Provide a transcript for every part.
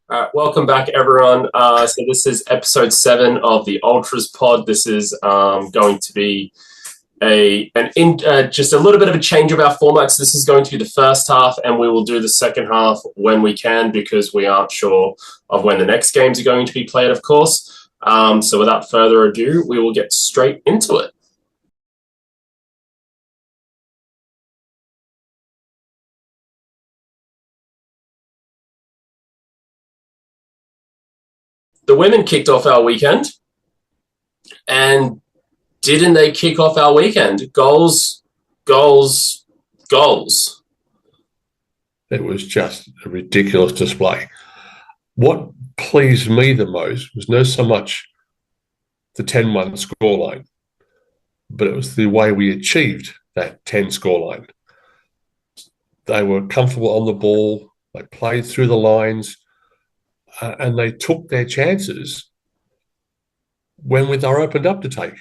Welcome back, everyone. So this is episode 7 of the Ultras Pod. This is going to be just a little bit of a change of our formats. This is going to be the first half, and we will do the second half when we can because we aren't sure of when the next games are going to be played, of course. So without further ado, we will get straight into it. The women kicked off our weekend, and didn't they kick off our weekend? Goals, goals, goals. It was just a ridiculous display. What pleased me the most was not so much the 10-1 scoreline, but it was the way we achieved that 10 scoreline. They were comfortable on the ball, they played through the lines, and they took their chances when they were opened up to take.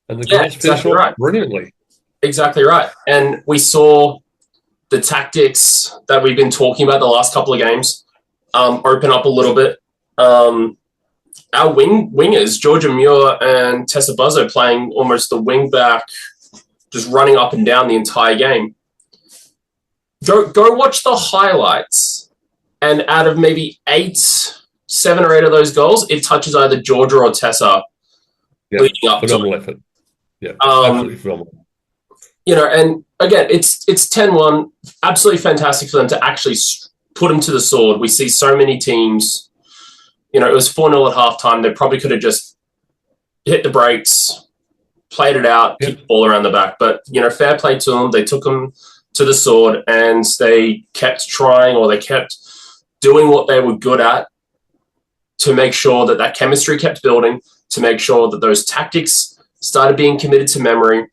And the girls finished off brilliantly. Exactly right. And we saw the tactics that we've been talking about the last couple of games open up a little bit. Our wingers, Georgia Muir and Tessa Buzzo, playing almost the wing back, just running up and down the entire game. Go watch the highlights. And out of maybe 7 or 8 of those goals, it touches either Georgia or Tessa. Yeah, phenomenal effort. Yeah, absolutely phenomenal. You know, and again, it's 10-1. Absolutely fantastic for them to actually put them to the sword. We see so many teams, you know, it was 4-0 at halftime. They probably could have just hit the brakes, played it out, kicked the ball around the back. But, you know, fair play to them. They took them to the sword and they kept trying, or they kept doing what they were good at to make sure that chemistry kept building, to make sure that those tactics started being committed to memory.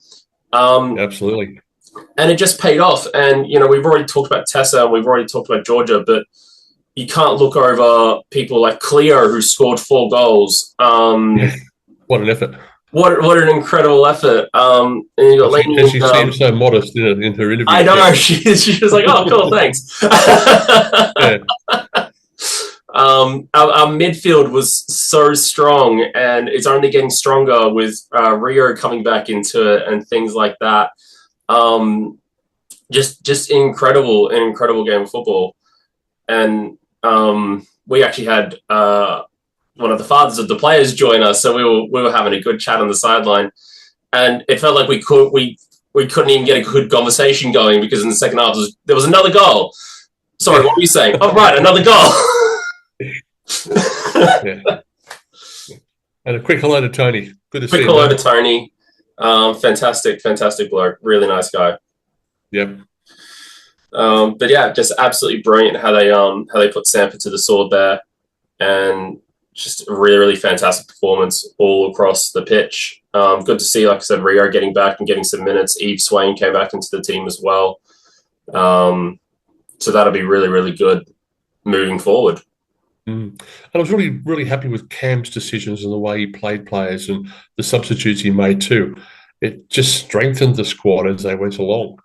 Absolutely. And it just paid off. And, you know, we've already talked about Tessa and we've already talked about Georgia, but you can't look over people like Cleo, who scored 4 goals. What an effort. What an incredible effort. And you got Lainey, she seemed so modest in her interview. I know. She was like, oh, cool, thanks. Yeah. Our midfield was so strong, and it's only getting stronger with Rio coming back into it and things like that. Just an incredible game of football. And we actually had one of the fathers of the players join us, so we were having a good chat on the sideline, and it felt like we couldn't even get a good conversation going because in the second half there was another goal. Sorry, what were you saying? Oh, right, another goal. Yeah. And a quick hello to Tony. Good to see you. Quick hello to Tony. Fantastic bloke. Really nice guy. Yep. But yeah, just absolutely brilliant how they put Samford to the sword there, and just a really, really fantastic performance all across the pitch. Good to see, like I said, Rio getting back and getting some minutes. Eve Swain came back into the team as well. So that'll be really, really good moving forward. And I was really, really happy with Cam's decisions and the way he played players and the substitutes he made too. It just strengthened the squad as they went along.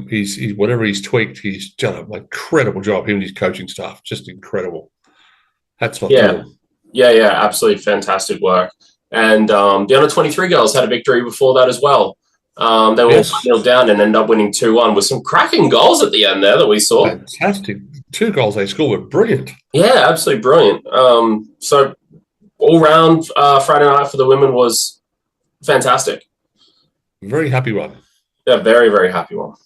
He's whatever he's tweaked, he's done an incredible job. Him and his coaching staff, just incredible. Hats off to them. Yeah, absolutely fantastic work. And the under-23 girls had a victory before that as well. They were all 1-0 down and ended up winning 2-1 with some cracking goals at the end there that we saw. Fantastic. 2 goals they scored were brilliant. Yeah, absolutely brilliant. So all round Friday night for the women was fantastic. Very happy one. Yeah, very, very happy one.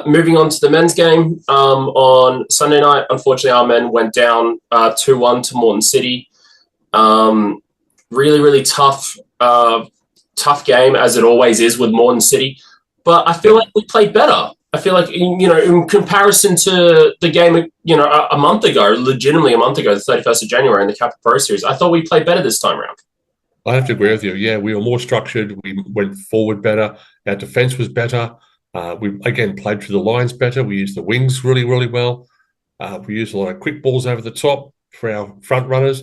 Moving on to the men's game on Sunday night, unfortunately, our men went down 2-1 to Moreton City. Really, really tough game, as it always is with Moreton City. But I feel like we played better. I feel like, you know, in comparison to the game, you know, a month ago, legitimately a month ago, the 31st of January in the Kappa Pro Series, I thought we played better this time around. I have to agree with you. Yeah, we were more structured. We went forward better. Our defence was better. We, again, played through the lines better. We used the wings really, really well. We used a lot of quick balls over the top for our front runners.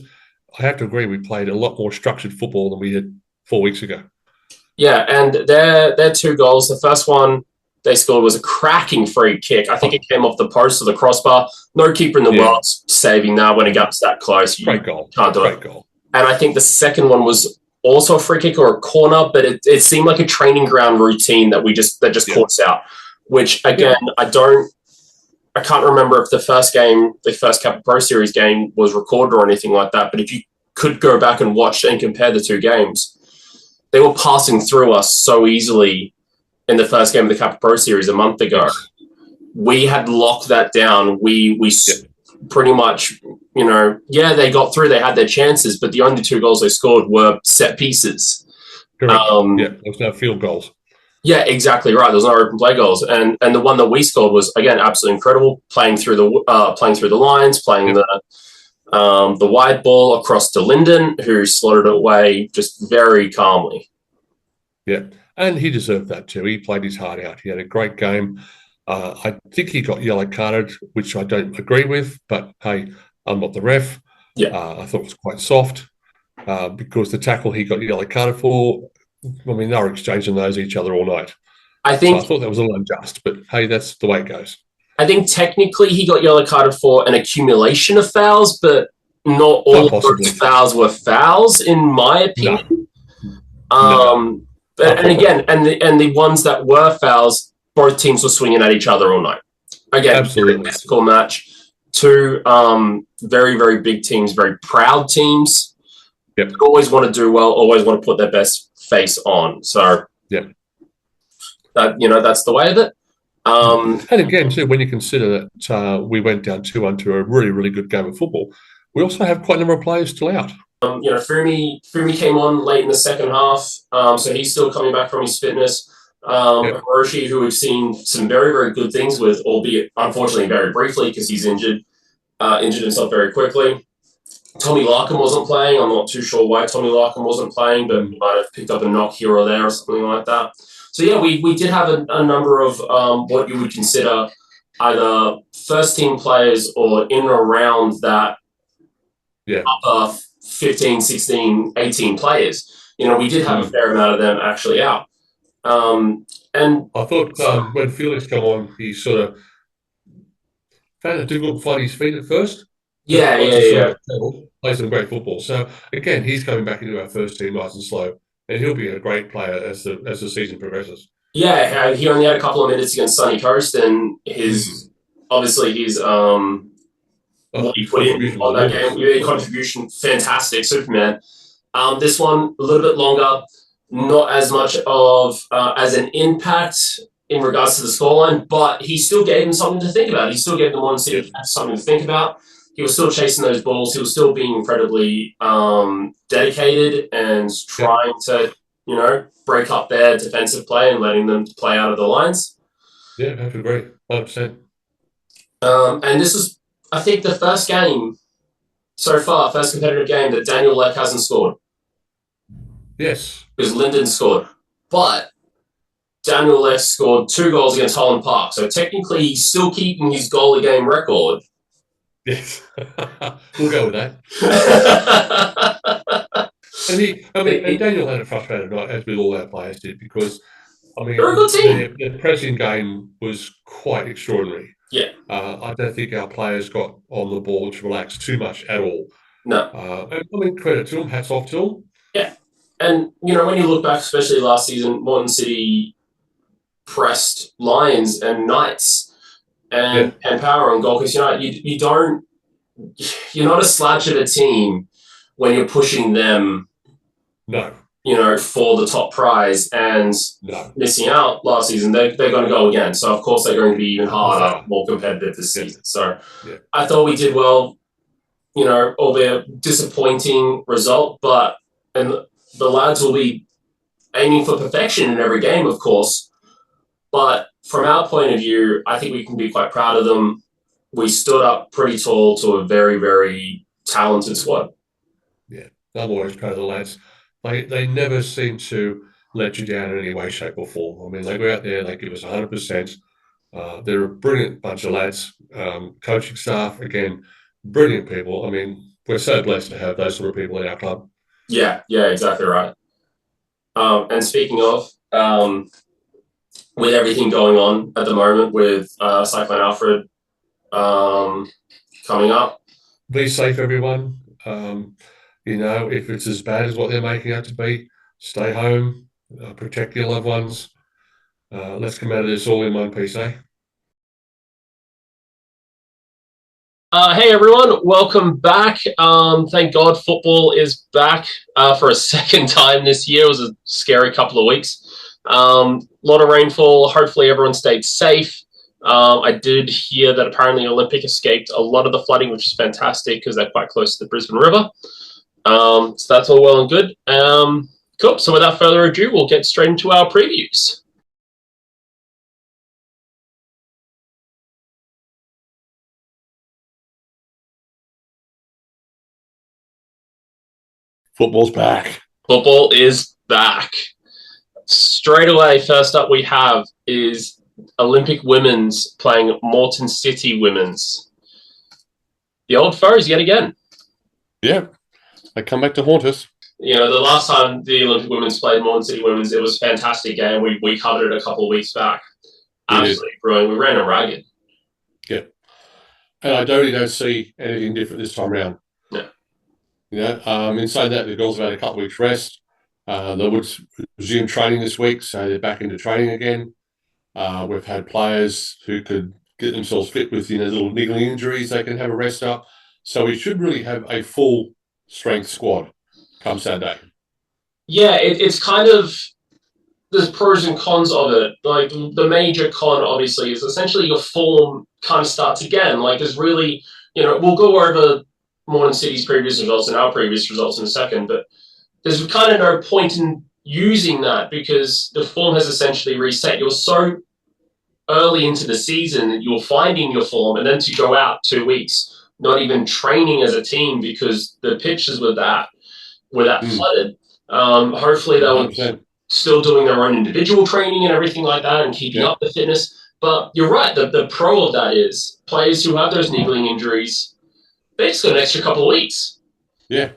I have to agree, we played a lot more structured football than we did 4 weeks ago. Yeah, and their two goals. The first one they scored was a cracking free kick. I think it came off the post of the crossbar. No keeper in the world saving that when it gets that close. You Great goal. can't do Great it. goal. And I think the second one was also a free kick or a corner, but it seemed like a training ground routine that caught us out. Which again, I can't remember if the first Kappa Pro Series game was recorded or anything like that. But if you could go back and watch and compare the two games, they were passing through us so easily in the first game of the Kappa Pro Series a month ago. Yes. We had locked that down. We pretty much, they got through. They had their chances, but the only two goals they scored were set pieces. Correct. There was no field goals. Yeah, exactly right. There was no open play goals, and the one that we scored was again absolutely incredible. Playing through the lines, playing the wide ball across to Linden, who slotted it away just very calmly. Yeah, and he deserved that too. He played his heart out. He had a great game. I think he got yellow carded, which I don't agree with, but hey, I'm not the ref. Yeah. I thought it was quite soft because the tackle he got yellow carded for, I mean, they were exchanging those each other all night. I thought that was a little unjust, but hey, that's the way it goes. I think technically he got yellow carded for an accumulation of fouls, but not all of those fouls were fouls, in my opinion. No. And again, and the ones that were fouls, both teams were swinging at each other all night. Again, absolutely physical match. Two very, very big teams, very proud teams. Yep. Always want to do well, always want to put their best face on. So that's the way of it. And again, too, when you consider that we went down 2-1 to a really, really good game of football, we also have quite a number of players still out. Fumi came on late in the second half, so he's still coming back from his fitness. Hiroshi, who we've seen some very, very good things with, albeit unfortunately very briefly because he's injured himself very quickly. Tommy Larkham wasn't playing. I'm not too sure why Tommy Larkham wasn't playing, but he might have picked up a knock here or there or something like that. So yeah, we did have a number of what you would consider either first team players or in and around that upper 15, 16, 18 players. We did have a fair amount of them actually out. And I thought when Felix came on, he sort of found it difficult to find his feet at first. Yeah. Plays some great football. So again, he's coming back into our first team nice and slow, and he'll be a great player as the season progresses. Yeah, he only had a couple of minutes against Sunny Coast, and obviously his what he put in on that game, contribution, fantastic, Superman. This one a little bit longer, not as much of as an impact in regards to the scoreline, but he still gave them something to think about. He still gave the Moreton City something to think about. He was still chasing those balls. He was still being incredibly dedicated and trying to, break up their defensive play and letting them play out of the lines. Yeah, I have to agree, 100%. And this is, I think, the first game so far, first competitive game that Daniel Leck hasn't scored. Yes. Because Linden scored. But Daniel Leck scored 2 goals against Holland Park. So technically, he's still keeping his goal-a-game record. Yes. We'll go with that. And Daniel had a frustrated night, as with all our players did, because, they're a good team. Their pressing game was quite extraordinary. Yeah. I don't think our players got on the ball to relax too much at all. No. Credit to them, hats off to them. Yeah. And, when you look back, especially last season, Moreton City pressed Lions and Knights and Power and Gold Coast United. You're not a slouch of a team when you're pushing them. No. For the top prize and missing out last season, they're going to go again. So, of course, they're going to be even harder, more competitive this season. So, I thought we did well, albeit disappointing result, and the lads will be aiming for perfection in every game, of course. But from our point of view, I think we can be quite proud of them. We stood up pretty tall to a very, very talented squad. Yeah, I'm always proud of the lads. They never seem to let you down in any way, shape, or form. They go out there, they give us 100%. They're a brilliant bunch of lads. Coaching staff, again, brilliant people. When we're so blessed to have those sort of people in our club. Yeah, exactly right. And speaking of, with everything going on at the moment with Cyclone Alfred coming up. Be safe, everyone. If it's as bad as what they're making out to be, stay home, protect your loved ones. Let's come out of this all in one piece, eh? Hey everyone, welcome back. Thank God football is back for a second time this year. It was a scary couple of weeks. A lot of rainfall. Hopefully everyone stayed safe. I did hear that apparently Olympic escaped a lot of the flooding, which is fantastic because they're quite close to the Brisbane River. So that's all well and good. Cool. So without further ado, we'll get straight into our previews. Football's back. Football is back. Straight away, first up we have is Olympic Women's playing Moreton City Women's. The old foes yet again. Yeah, they come back to haunt us. The last time the Olympic Women's played Moreton City Women's, it was a fantastic game. We covered it a couple of weeks back. Absolutely brilliant. We ran a ragged. Yeah. And I don't see anything different this time around. Yeah. In saying that, the girls have had a couple of weeks rest. They would resume training this week, so they're back into training again. We've had players who could get themselves fit with little niggling injuries. They can have a rest up. So we should really have a full strength squad come Saturday. Yeah, it's kind of, there's pros and cons of it. Like the major con, obviously, is essentially your form kind of starts again. Like there's really, we'll go over Moreton City's previous results and our previous results in a second, but there's kind of no point in using that because the form has essentially reset. You're so early into the season that you're finding your form, and then to go out 2 weeks, not even training as a team because the pitches were that flooded. Hopefully they were still doing their own individual training and everything like that and keeping up the fitness. But you're right, the pro of that is players who have those niggling injuries, they just got an extra couple of weeks. Yeah,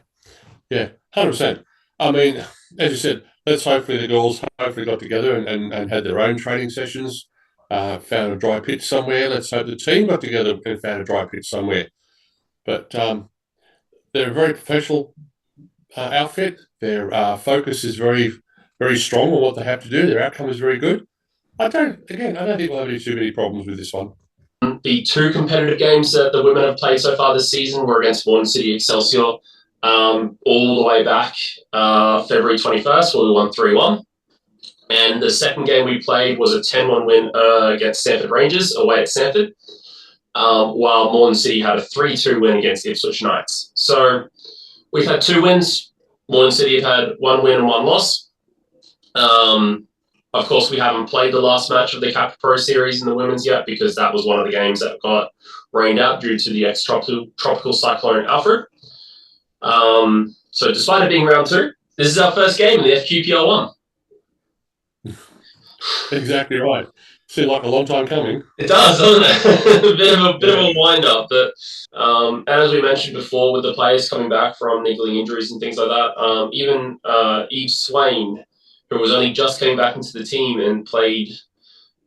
100%. I mean, as you said, let's hopefully the girls got together and had their own training sessions, found a dry pitch somewhere. Let's hope the team got together and found a dry pitch somewhere. But they're a very professional outfit. Their focus is very, very strong on what they have to do. Their outcome is very good. I don't think we'll have too many problems with this one. The two competitive games that the women have played so far this season were against Moreton City Excelsior, all the way back February 21st, where we won 3-1. And the second game we played was a 10-1 win against Samford Rangers away at Samford, while Moreton City had a 3-2 win against Ipswich Knights. So we've had 2 wins. Moreton City have had 1 win and 1 loss. Of course, we haven't played the last match of the Kappa Pro Series in the women's yet because that was one of the games that got rained out due to the tropical cyclone Alfred. So despite it being round 2, this is our first game in the FQPL 1. Exactly right. Seems like a long time coming. It does, doesn't it? a bit of a wind up. But and as we mentioned before, with the players coming back from niggling injuries and things like that, even Eve Swain, who was only just coming back into the team and played,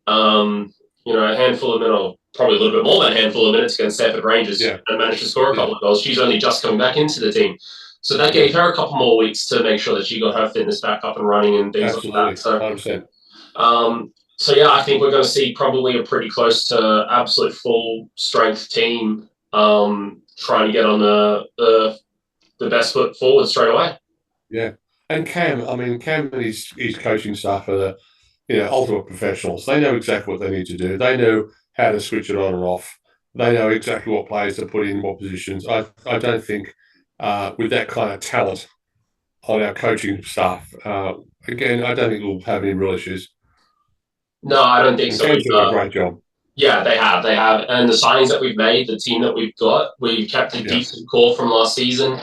a handful of minutes, probably a little bit more than a handful of minutes against Samford Rangers, and managed to score a couple of goals. She's only just coming back into the team. So that gave her a couple more weeks to make sure that she got her fitness back up and running and things like that. So, 100%. So yeah, I think we're going to see probably a pretty close to absolute full strength team trying to get on the best foot forward straight away. Yeah. And Cam and his coaching staff are the ultimate professionals. They know exactly what they need to do. They know how to switch it on and off. They know exactly what players to put in what positions. I don't think with that kind of talent on our coaching staff, again, I don't think we'll have any real issues. No, I don't think so. Cam's doing a great job. Yeah, they have. And the signings that we've made, the team that we've got, we've kept a decent core from last season.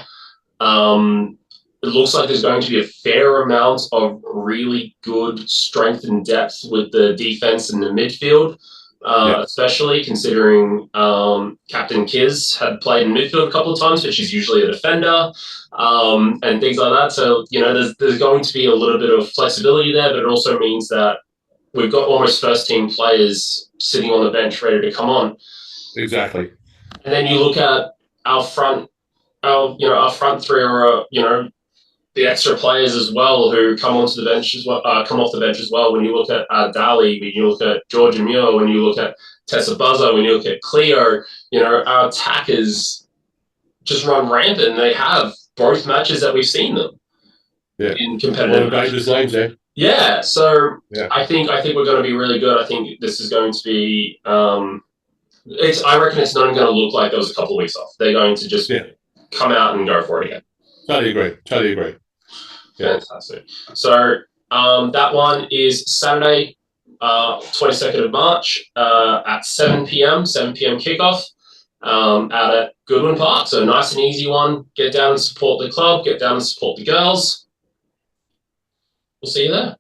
It looks like there's going to be a fair amount of really good strength and depth with the defense and the midfield. especially considering Captain Kiz had played in midfield a couple of times, but she's usually a defender, and things like that. So, there's going to be a little bit of flexibility there, but it also means that we've got almost first team players sitting on the bench ready to come on. Exactly. And then you look at our front three are, the extra players as well who come onto the bench as well, come off the bench as well. When you look at Dali, when you look at Georgia Muir, when you look at Tessa Buzzer, when you look at Cleo, our attackers just run rampant. And they have both matches that we've seen them in competitive matches. Names there. Yeah, so I think we're going to be really good. I think this is going to be. I reckon it's not even going to look like there was a couple of weeks off. They're going to just come out and go for it again. Totally agree. Yeah. Fantastic. So that one is Saturday, 22nd of March at 7 p.m. kickoff out at Goodwin Park. So nice and easy one. Get down and support the club. Get down and support the girls. We'll see you there.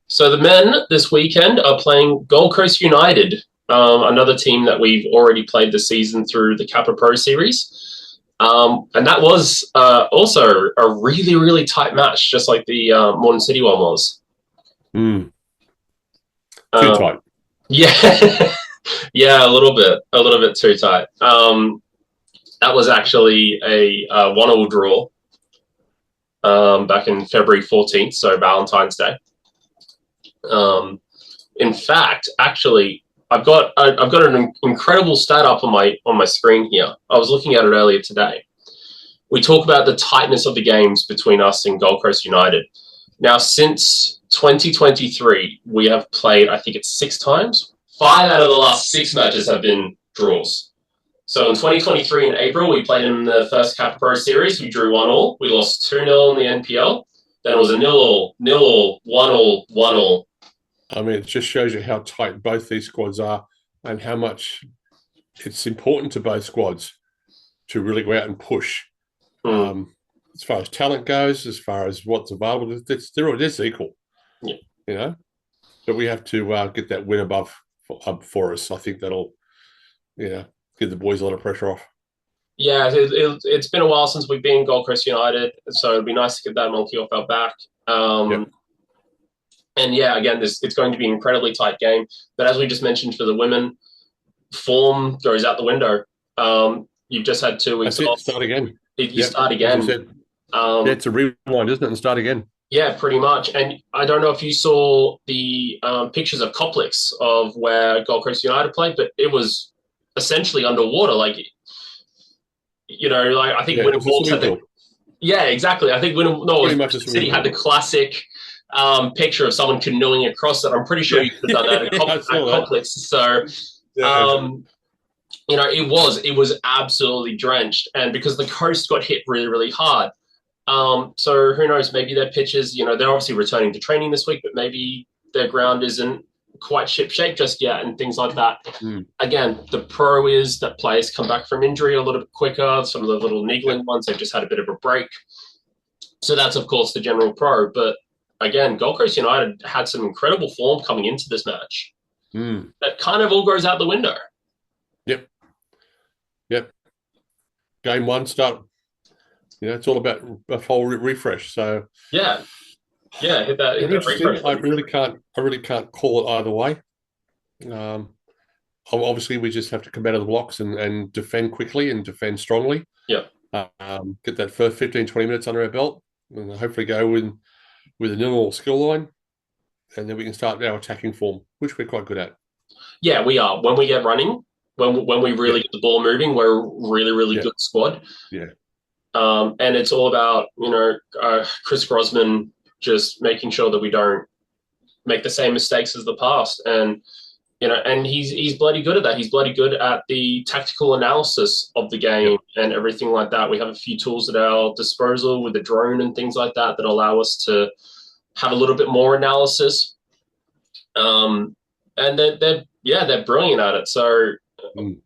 So the men this weekend are playing Gold Coast United, another team that we've already played this season through the Kappa Pro Series. And that was also a really, really tight match, just like the Moreton City one was. Too tight. Yeah. Yeah, a little bit too tight. That was actually a 1-1 draw back in February 14th, so Valentine's Day. In fact, actually, I've got an incredible stat up on my screen here. I was looking at it earlier today. We talk about the tightness of the games between us and Gold Coast United. Now, since 2023, we have played, I think it's 6 times. 5 out of the last 6 matches have been draws. So in 2023 in April, we played in the first Kappa Pro Series. We drew 1-1. We lost 2-0 in the NPL. Then it was a 0-0, 0-0, 1-0, 1-0. I mean, it just shows you how tight both these squads are and how much it's important to both squads to really go out and push. As far as talent goes, as far as what's available, it's equal. Yeah. But we have to get that win up for us. I think that'll, give the boys a lot of pressure off. Yeah, it's been a while since we've been Gold Coast United, so it'd be nice to get that monkey off our back. And yeah, again, it's going to be an incredibly tight game. But as we just mentioned for the women, form goes out the window. You've just had 2 weeks off. Start again. You start again. It's a rewind, isn't it? And start again. Yeah, pretty much. And I don't know if you saw the pictures of Coplix of where Gold Coast United played, but it was essentially underwater. I think Wynnum Hawks had the... Yeah, exactly. I think Moreton City had the classic picture of someone canoeing across it. I'm pretty sure you could have done that at Coplix. So, it was absolutely drenched. And because the coast got hit really, really hard. So who knows, maybe their pitches, they're obviously returning to training this week, but maybe their ground isn't quite ship-shape just yet and things like that. Again, the pro is that players come back from injury a little bit quicker. Some of the little niggling ones, they've just had a bit of a break. So that's, of course, the general pro. But again, Gold Coast United had some incredible form coming into this match. That kind of all goes out the window. Yep. Game 1 start. It's all about a full refresh. So hit that refresh. I really can't call it either way. Obviously, we just have to come out of the blocks and defend quickly and defend strongly. Yeah. Get that first 15, 20 minutes under our belt, and hopefully go with a 0 skill line, and then we can start our attacking form, which we're quite good at. Yeah, we are. When we get running, when we really get the ball moving, we're a really, really good squad. Yeah. And it's all about, Chris Grosman just making sure that we don't make the same mistakes as the past. And, and he's bloody good at that. He's bloody good at the tactical analysis of the game and everything like that. We have a few tools at our disposal with the drone and things like that allow us to have a little bit more analysis. And they're brilliant at it. So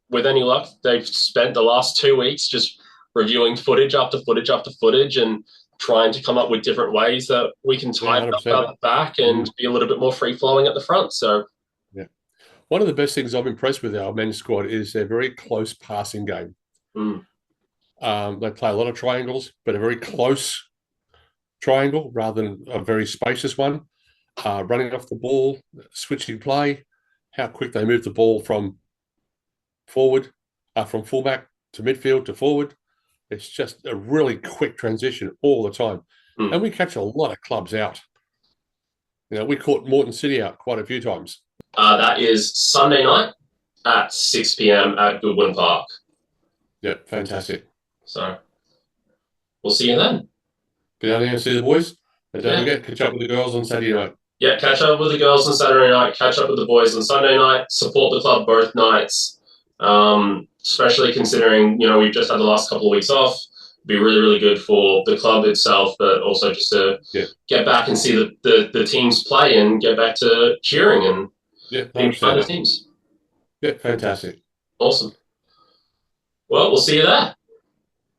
with any luck, they've spent the last 2 weeks just reviewing footage after footage after footage and trying to come up with different ways that we can tie up the back and be a little bit more free-flowing at the front. So, yeah. One of the best things I'm impressed with our men's squad is their very close passing game. They play a lot of triangles, but a very close triangle rather than a very spacious one. Running off the ball, switching play, how quick they move the ball from forward, from fullback to midfield to forward. It's just a really quick transition all the time. And we catch a lot of clubs out. You know, we caught Moreton City out quite a few times. That is Sunday night at 6 p.m. at Goodwin Park. Yeah, fantastic. So we'll see you then. Get down there and see the boys. And don't forget, catch up with the girls on Saturday night. Yeah, catch up with the girls on Saturday night, catch up with the boys on Sunday night, support the club both nights, especially considering, you know, we've just had the last couple of weeks off. It'd be really, really good for the club itself, but also just to get back and see the teams play and get back to cheering and being behind the teams. Yeah, fantastic. Awesome. Well, we'll see you there.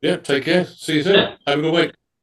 Yeah, take care. See you soon. Have a good week.